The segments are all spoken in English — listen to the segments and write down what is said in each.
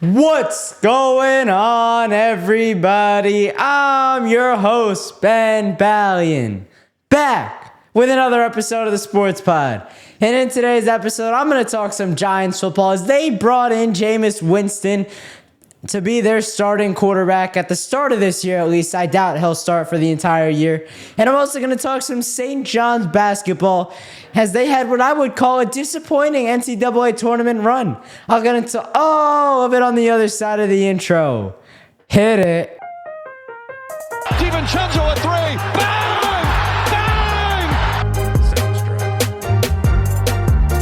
What's going on, everybody? I'm your host, Ben Ballion, back with another episode of the Sports Pod. And in today's episode, I'm going to talk some Giants football as they brought in Jameis Winston to be their starting quarterback at the start of this year, at least. I doubt he'll start for the entire year. And I'm also going to talk some St. John's basketball as they had what I would call a disappointing NCAA tournament run. I'll get into all of it on the other side of the intro. Hit it. DiVincenzo a three. Bang! Bang!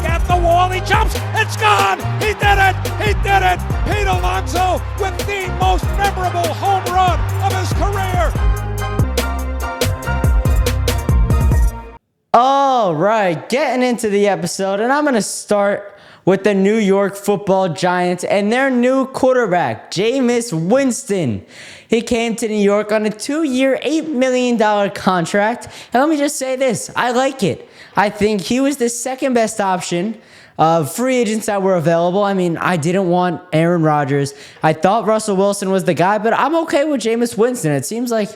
Got the wall. He jumps. It's gone. He did it. He did it. Pete Alonso with the most memorable home run of his career. All right, getting into the episode, and I'm going to start with the New York Football Giants and their new quarterback, Jameis Winston. He came to New York on a 2-year, $8 million contract. And let me just say this, I like it. I think he was the second best option of free agents that were available. I mean, I didn't want Aaron Rodgers. I thought Russell Wilson was the guy, but I'm okay with Jameis Winston. It seems like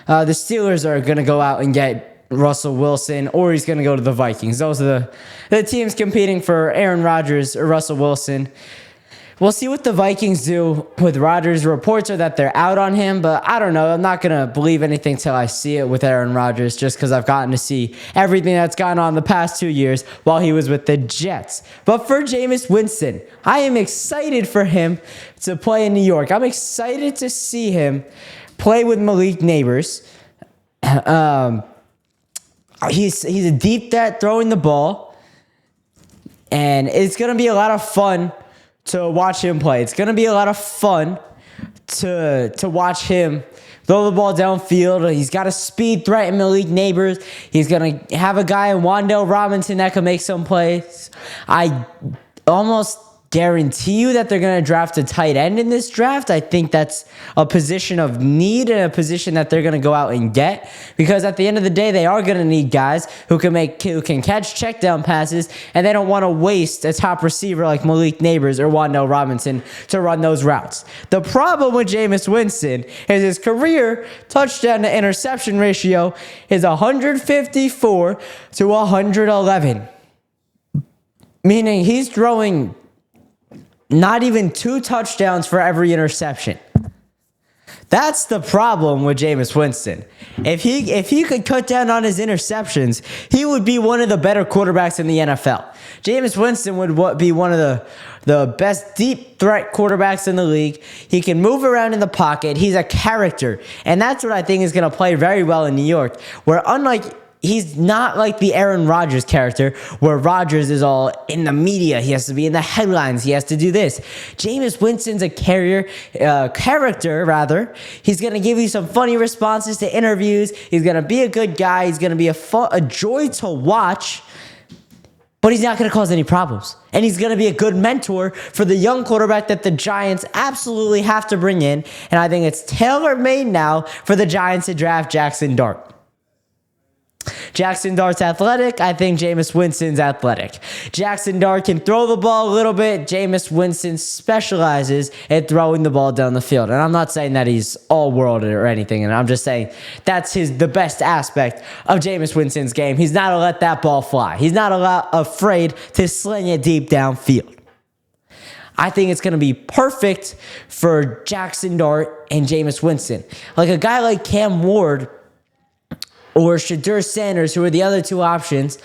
the Steelers are going to go out and get Russell Wilson, or he's going to go to the Vikings. Those are the teams competing for Aaron Rodgers or Russell Wilson. We'll see what the Vikings do with Rodgers. Reports are that they're out on him, but I don't know. I'm not going to believe anything till I see it with Aaron Rodgers, just because I've gotten to see everything that's gone on the past 2 years while he was with the Jets. But for Jameis Winston, I am excited for him to play in New York. I'm excited to see him play with Malik Nabers. He's a deep threat throwing the ball, and it's going to be a lot of fun to watch him play. It's going to be a lot of fun to watch him throw the ball downfield. He's got a speed threat in Malik Nabers. He's going to have a guy in Wan'Dale Robinson that can make some plays. I almost guarantee you that they're going to draft a tight end in this draft. I think that's a position of need and a position that they're going to go out and get, because at the end of the day, they are going to need guys who can catch check down passes, and they don't want to waste a top receiver like Malik Nabers or Wan'Dale Robinson to run those routes. The problem with Jameis Winston is his career touchdown to interception ratio is 154 to 111, meaning he's throwing not even 2 touchdowns for every interception. That's the problem with Jameis Winston. If he could cut down on his interceptions, he would be one of the better quarterbacks in the NFL. Jameis Winston would be one of the best deep threat quarterbacks in the league. He can move around in the pocket. He's a character. And that's what I think is going to play very well in New York, where he's not like the Aaron Rodgers character, where Rodgers is all in the media. He has to be in the headlines. He has to do this. Jameis Winston's a character. He's going to give you some funny responses to interviews. He's going to be a good guy. He's going to be a joy to watch, but he's not going to cause any problems. And he's going to be a good mentor for the young quarterback that the Giants absolutely have to bring in. And I think it's tailor-made now for the Giants to draft Jackson Dart. Jackson Dart's athletic. I think Jameis Winston's athletic. Jackson Dart can throw the ball a little bit. Jameis Winston specializes in throwing the ball down the field. And I'm not saying that he's all-world or anything, and I'm just saying that's the best aspect of Jameis Winston's game. He's not to let that ball fly. He's not afraid to sling it deep downfield. I think it's going to be perfect for Jackson Dart and Jameis Winston. Like a guy like Cam Ward or Shedeur Sanders, who are the other 2 options,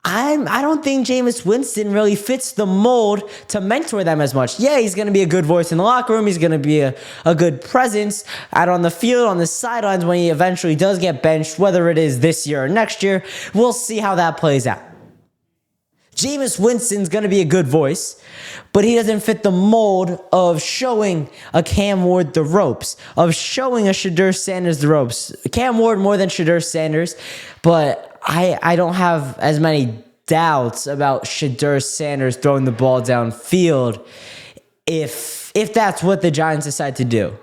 I don't think Jameis Winston really fits the mold to mentor them as much. Yeah, he's going to be a good voice in the locker room. He's going to be a good presence out on the field, on the sidelines when he eventually does get benched, whether it is this year or next year. We'll see how that plays out. Jameis Winston's going to be a good voice, but he doesn't fit the mold of showing a Cam Ward the ropes, of showing a Shedeur Sanders the ropes. Cam Ward more than Shedeur Sanders, but I don't have as many doubts about Shedeur Sanders throwing the ball downfield if that's what the Giants decide to do.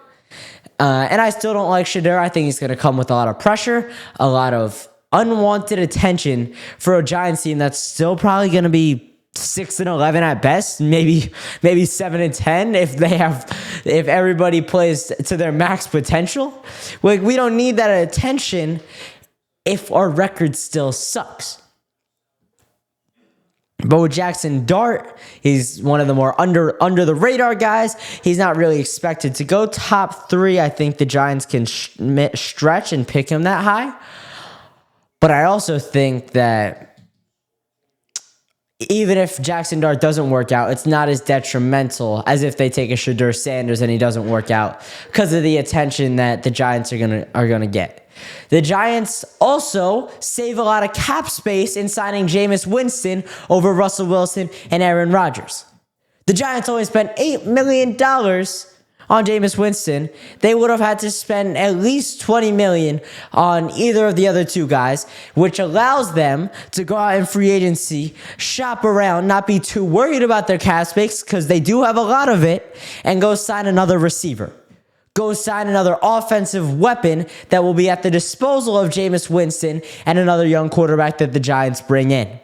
And I still don't like Shedeur. I think he's going to come with a lot of pressure, a lot of unwanted attention for a Giants team that's still probably going to be 6-11 at best, maybe 7-10 if everybody plays to their max potential. Like, we don't need that attention if our record still sucks. But with Jackson Dart, he's one of the more under the radar guys. He's not really expected to go top 3. I think the Giants can stretch and pick him that high. But I also think that even if Jackson Dart doesn't work out, it's not as detrimental as if they take a Shedeur Sanders and he doesn't work out because of the attention that the Giants are gonna get. The Giants also save a lot of cap space in signing Jameis Winston over Russell Wilson and Aaron Rodgers. The Giants only spent $8 million on Jameis Winston. They would have had to spend at least $20 million on either of the other two guys, which allows them to go out in free agency, shop around, not be too worried about their cap space because they do have a lot of it, and go sign another receiver. Go sign another offensive weapon that will be at the disposal of Jameis Winston and another young quarterback that the Giants bring in.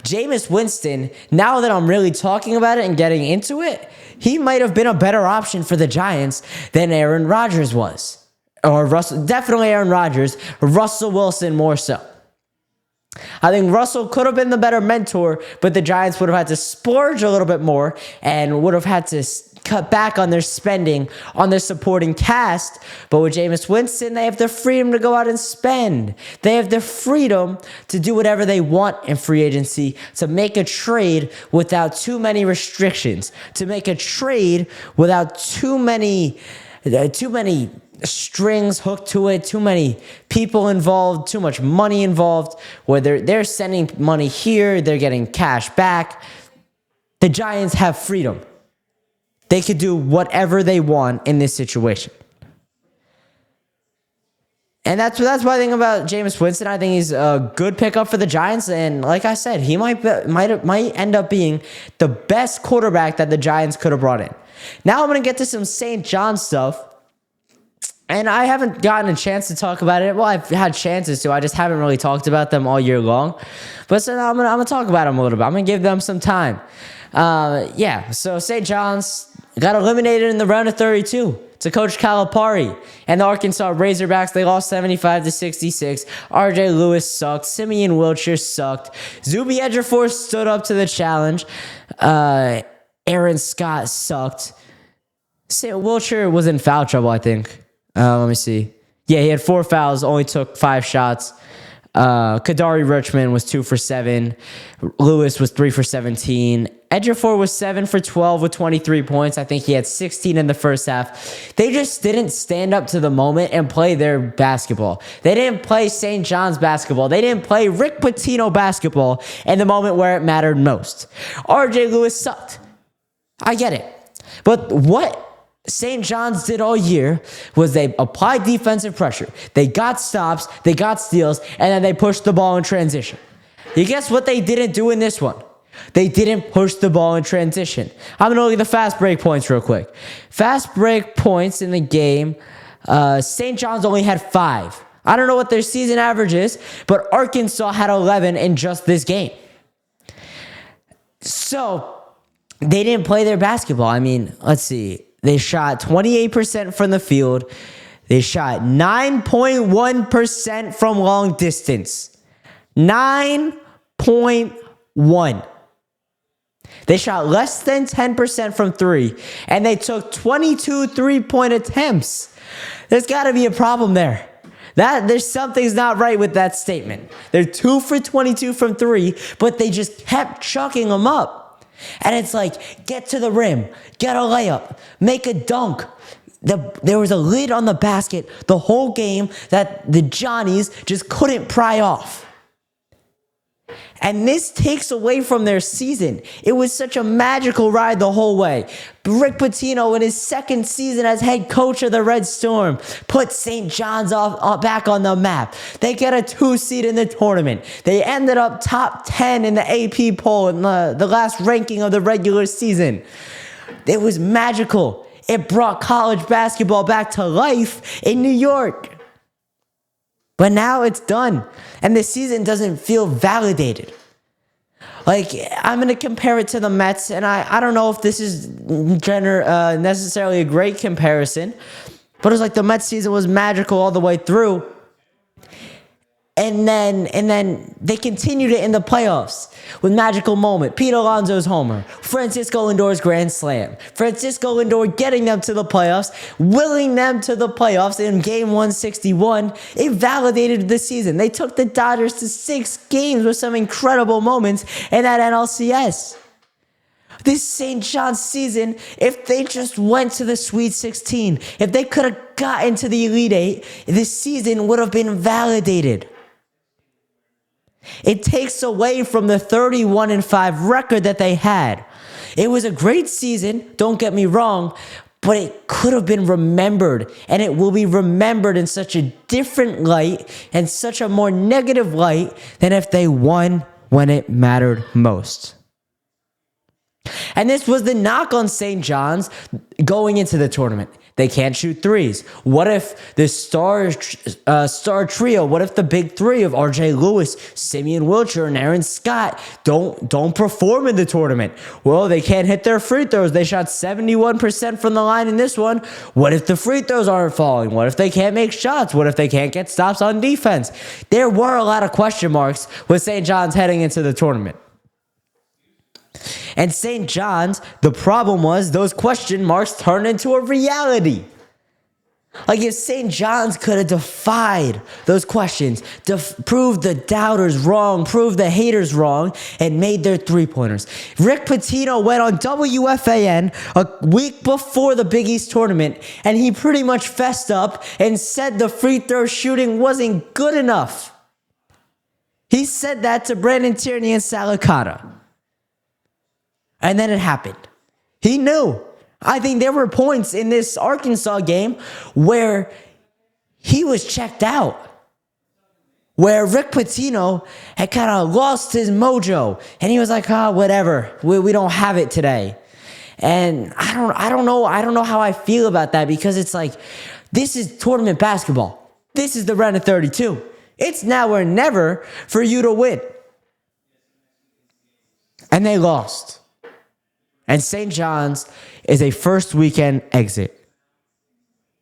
Jameis Winston, now that I'm really talking about it and getting into it, he might have been a better option for the Giants than Aaron Rodgers was. Or definitely Aaron Rodgers, Russell Wilson more so. I think Russell could have been the better mentor, but the Giants would have had to splurge a little bit more and would have had to cut back on their spending on their supporting cast. But with Jameis Winston, they have the freedom to go out and spend. They have the freedom to do whatever they want in free agency, to make a trade without too many restrictions, to make a trade without too many strings hooked to it, too many people involved, too much money involved, where they're sending money here, they're getting cash back. The Giants have freedom. They could do whatever they want in this situation. And that's what I think about Jameis Winston. I think he's a good pickup for the Giants. And like I said, he might end up being the best quarterback that the Giants could have brought in. Now I'm going to get to some St. John stuff. And I haven't gotten a chance to talk about it. Well, I've had chances to. I just haven't really talked about them all year long. But so now I'm gonna talk about them a little bit. I'm going to give them some time. So St. John's got eliminated in the round of 32 to Coach Calipari and the Arkansas Razorbacks. They lost 75-66. RJ Lewis sucked. Simeon Wilcher sucked. Zuby Ejiofor stood up to the challenge. Aaron Scott sucked. Wilcher was in foul trouble, I think. Let me see. Yeah, he had 4 fouls, only took 5 shots. Kadari Richmond was 2 for 7. Lewis was 3 for 17. Ejiofor was 7 for 12 with 23 points. I think he had 16 in the first half. They just didn't stand up to the moment and play their basketball. They didn't play St. John's basketball. They didn't play Rick Pitino basketball in the moment where it mattered most. RJ Lewis sucked. I get it. But what St. John's did all year was they applied defensive pressure. They got stops, they got steals, and then they pushed the ball in transition. You guess what they didn't do in this one? They didn't push the ball in transition. I'm going to look at the fast break points real quick. Fast break points in the game, St. John's only had 5. I don't know what their season average is, but Arkansas had 11 in just this game. So, they didn't play their basketball. I mean, let's see. They shot 28% from the field. They shot 9.1% from long distance. 9.1. They shot less than 10% from 3. And they took 22 3-point attempts. There's got to be a problem there. There's something's not right with that statement. They're 2 for 22 from 3, but they just kept chucking them up. And it's like, get to the rim, get a layup, make a dunk. There was a lid on the basket the whole game that the Johnnies just couldn't pry off. And this takes away from their season. It was such a magical ride the whole way. Rick Pitino, in his second season as head coach of the Red Storm, put St. John's back on the map. They get a 2 seed in the tournament. They ended up top 10 in the AP poll in the last ranking of the regular season. It was magical. It brought college basketball back to life in New York. But now it's done, and the season doesn't feel validated. Like, I'm going to compare it to the Mets, and I don't know if this is necessarily a great comparison, but it's like the Mets season was magical all the way through. And then they continued it in the playoffs with magical moment. Pete Alonso's homer, Francisco Lindor's grand slam, Francisco Lindor getting them to the playoffs, willing them to the playoffs in game 161. It validated the season. They took the Dodgers to 6 games with some incredible moments in that NLCS. This St. John's season, if they just went to the Sweet 16, if they could have gotten to the Elite Eight, this season would have been validated. It takes away from the 31-5 record that they had. It was a great season, don't get me wrong, but it could have been remembered, and it will be remembered in such a different light and such a more negative light than if they won when it mattered most. And this was the knock on St. John's going into the tournament. They can't shoot threes. What if the star trio, what if the big three of R.J. Lewis, Simeon Wilcher, and Aaron Scott don't perform in the tournament? Well, they can't hit their free throws. They shot 71% from the line in this one. What if the free throws aren't falling? What if they can't make shots? What if they can't get stops on defense? There were a lot of question marks with St. John's heading into the tournament. And St. John's, the problem was those question marks turned into a reality. Like if St. John's could have defied those questions, proved the doubters wrong, proved the haters wrong, and made their three-pointers. Rick Pitino went on WFAN a week before the Big East tournament, and he pretty much fessed up and said the free throw shooting wasn't good enough. He said that to Brandon Tierney and Salicata. And then it happened. He knew. I think there were points in this Arkansas game where he was checked out. Where Rick Pitino had kind of lost his mojo. And he was like, whatever. We don't have it today. And I don't know how I feel about that, because it's like, this is tournament basketball. This is the round of 32. It's now or never for you to win. And they lost. And St. John's is a first weekend exit.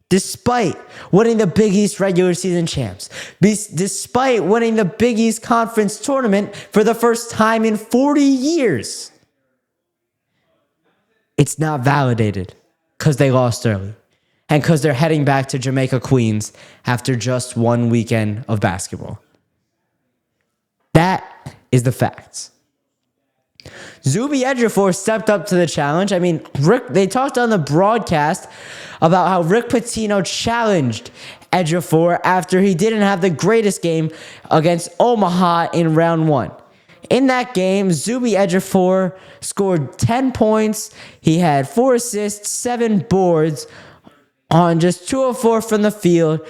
Despite winning the Big East regular season champs, despite winning the Big East Conference tournament for the first time in 40 years, it's not validated because they lost early and because they're heading back to Jamaica, Queens after just one weekend of basketball. That is the facts. Zuby Ejiofor stepped up to the challenge. I mean, they talked on the broadcast about how Rick Pitino challenged Ejiofor after he didn't have the greatest game against Omaha in round 1. In that game, Zuby Ejiofor scored 10 points. He had 4 assists, 7 boards on just 2 of 4 from the field.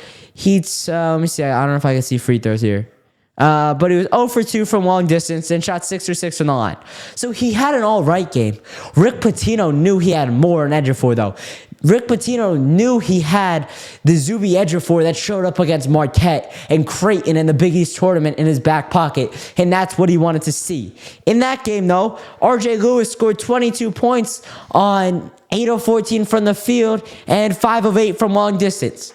Let me see. I don't know if I can see free throws here. But he was 0 for 2 from long distance and shot 6 for 6 from the line. So he had an all right game. Rick Pitino knew he had more than Ejiofor, though. Rick Pitino knew he had the Zuby Ejiofor that showed up against Marquette and Creighton in the Big East tournament in his back pocket, and that's what he wanted to see. In that game, though, R.J. Lewis scored 22 points on 8 of 14 from the field and 5 of 8 from long distance.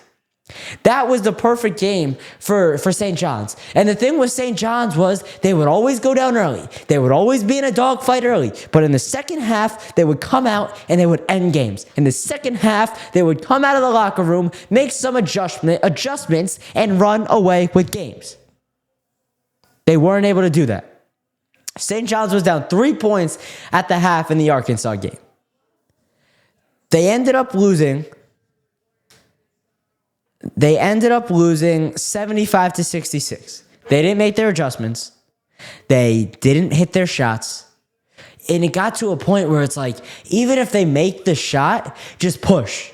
That was the perfect game for St. John's. And the thing with St. John's was they would always go down early. They would always be in a dogfight early. But in the second half, they would come out and they would end games. In the second half, they would come out of the locker room, make some adjustments, and run away with games. They weren't able to do that. St. John's was down 3 points at the half in the Arkansas game. They ended up losing 75 to 66. They didn't make their adjustments. They didn't hit their shots. And it got to a point where it's like, even if they make the shot, just push.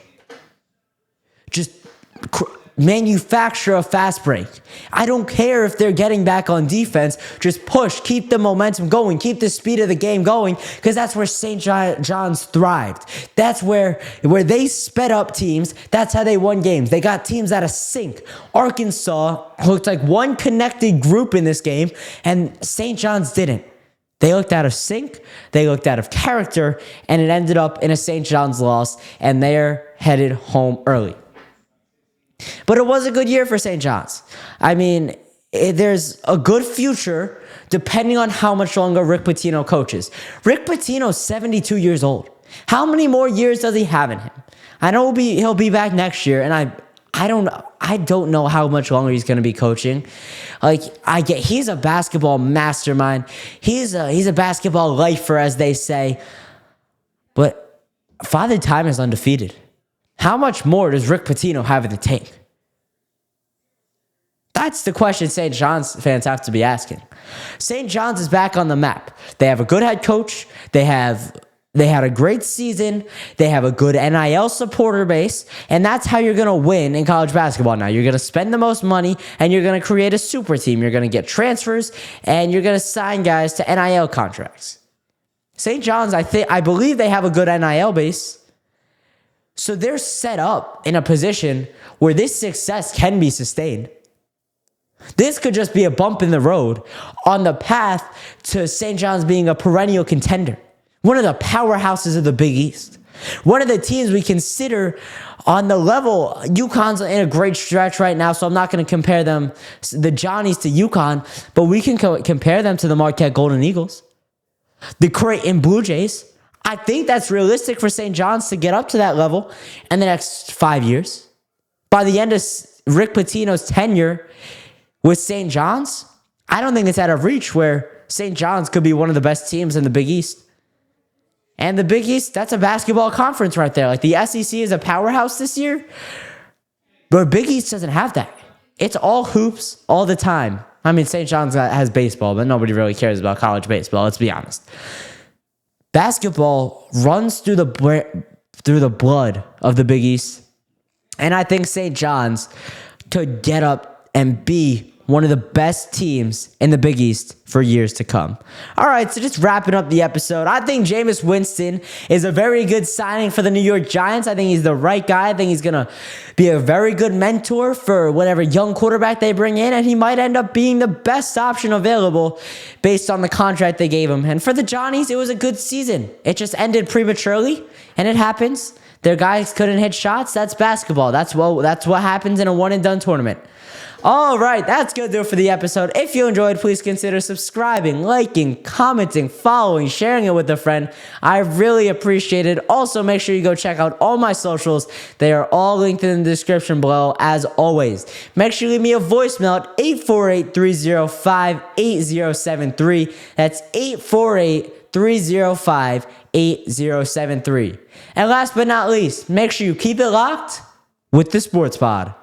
Just manufacture a fast break. I don't care if they're getting back on defense. Just push. Keep the momentum going. Keep the speed of the game going, because that's where St. John's thrived. That's where they sped up teams. That's how they won games. They got teams out of sync. Arkansas looked like one connected group in this game, and St. John's didn't. They looked out of sync, they looked out of character, and it ended up in a St. John's loss, and they're headed home early. But it was a good year for St. John's. I mean, there's a good future depending on how much longer Rick Pitino coaches. Rick Pitino's 72 years old. How many more years does he have in him? I know he'll be back next year, and I don't know how much longer he's going to be coaching. He's a basketball mastermind. He's a basketball lifer, as they say. But Father Time is undefeated. How much more does Rick Pitino have in the tank? That's the question St. John's fans have to be asking. St. John's is back on the map. They have a good head coach. They had a great season. They have a good NIL supporter base. And that's how you're going to win in college basketball now. You're going to spend the most money, and you're going to create a super team. You're going to get transfers, and you're going to sign guys to NIL contracts. St. John's, I believe they have a good NIL base. So they're set up in a position where this success can be sustained. This could just be a bump in the road on the path to St. John's being a perennial contender. One of the powerhouses of the Big East. One of the teams we consider on the level. UConn's in a great stretch right now, so I'm not going to compare them, the Johnnies, to UConn, but we can compare them to the Marquette Golden Eagles, the Creighton Blue Jays. I think that's realistic for St. John's to get up to that level in the next 5 years. By the end of Rick Pitino's tenure with St. John's, I don't think it's out of reach where St. John's could be one of the best teams in the Big East. And the Big East, that's a basketball conference right there. Like, the SEC is a powerhouse this year, but Big East doesn't have that. It's all hoops all the time. I mean, St. John's has baseball, but nobody really cares about college baseball, let's be honest. Basketball runs through the blood of the Big East, and I think St. John's could get up and be one of the best teams in the Big East for years to come. All right, so just wrapping up the episode, I think Jameis Winston is a very good signing for the New York Giants. I think he's the right guy. I think he's going to be a very good mentor for whatever young quarterback they bring in, and he might end up being the best option available based on the contract they gave him. And for the Johnnies, it was a good season. It just ended prematurely, and it happens. Their guys couldn't hit shots. That's basketball. That's what happens in a one-and-done tournament. All right, that's going to do it for the episode. If you enjoyed, please consider subscribing, liking, commenting, following, sharing it with a friend. I really appreciate it. Also, make sure you go check out all my socials. They are all linked in the description below, as always. Make sure you leave me a voicemail at 848-305-8073. That's 848-305-8073. And last but not least, make sure you keep it locked with the Sports Pod.